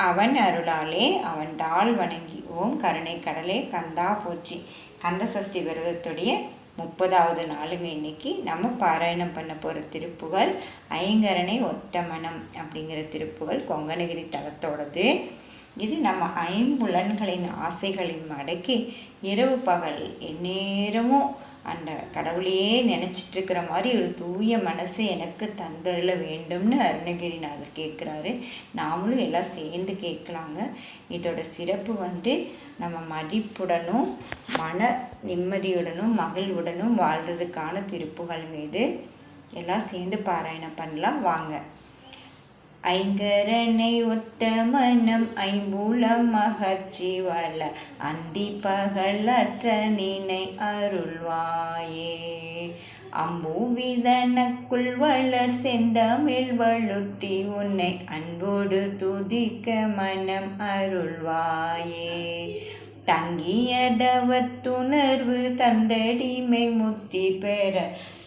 அவன் அருளாலே அவன் தாள் வணங்கி. ஓம் கருணை கடலே கந்தா போற்றி. கந்த சஷ்டி விரதத்துடைய 30வது நாளுங்க. இன்னைக்கு நம்ம பாராயணம் பண்ண போகிற திருப்புகள் ஐங்கரனை ஒத்த மனம் அப்படிங்கிற திருப்புகள் கொங்கணகிரி தலத்தோடது. இது நம்ம ஐம்புலன்களின் ஆசைகளின் மடக்கி இரவு பகல் எந்நேரமும் அந்த கடவுளையே நினச்சிட்ருக்கிற மாதிரி ஒரு தூய மனசு எனக்கு தந்தரில் வேண்டும்னு அருணகிரிநாதர் கேட்குறாரு. நாமளும் எல்லாம் சேர்ந்து கேட்கலாங்க. இதோட சிறப்பு நம்ம மதிப்புடனும் மன நிம்மதியுடனும் மகிழ்வுடனும் வாழ்கிறதுக்கான திருப்புகள் மீது எல்லாம் சேர்ந்து பாராயணம் பண்ணலாம் வாங்க. ஐங்கரனை ஒத்த மனம் ஐம்புலம் அகற்றி வள அந்தி பகலற்ற நினை அருள்வாயே. அம்பூவிதனக்குள் வளர் செந்தமிழ் வழுத்தி உன்னை அன்போடு துதிக்க மனம் அருள்வாயே. தங்கியதவத்துணர்வு தந்தடிமை முத்தி பெற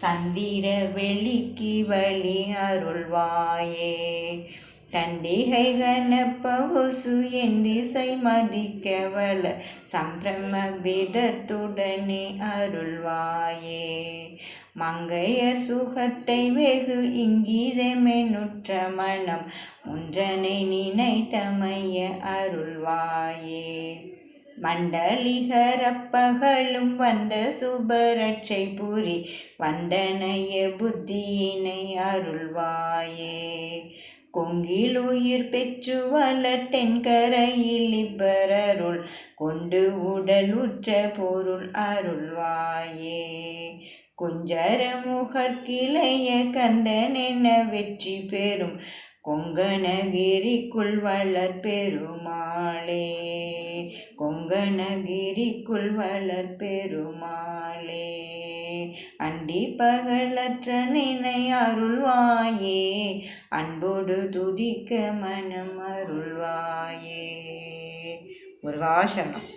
சந்திர வெளிக்கு வழி அருள்வாயே. தண்டிகை கணப்பவுசு என் திசை மதிக்க வள சம்பிரம விதத்துடனே அருள்வாயே. மங்கையர் சுகத்தை வெகு இங்கீதமெனுற்ற மனம் முன்றனை நினைத்தமைய அருள்வாயே. மண்டலிகரப்பகலும் வந்த சுபரட்சை புரி வந்தனைய புத்தியினை அருள்வாயே. கொங்கில் உயிர் பெற்று வளர் தென்கரையில் இப்பரருள் கொண்டு உடல் உற்ற பொருள் அருள்வாயே. குஞ்சர முகற்கிளைய கந்தனென வெற்றி பெறும் கொங்கணகிரிக்குள் வளர் பெருமாளே. கொங்கணகிரிக்குள் வளர் பெருமாளே. அண்டி பகலற்ற நினை அருள்வாயே. அன்போடு துதிக்க மனம் அருள்வாயே. முருகாசரணம்.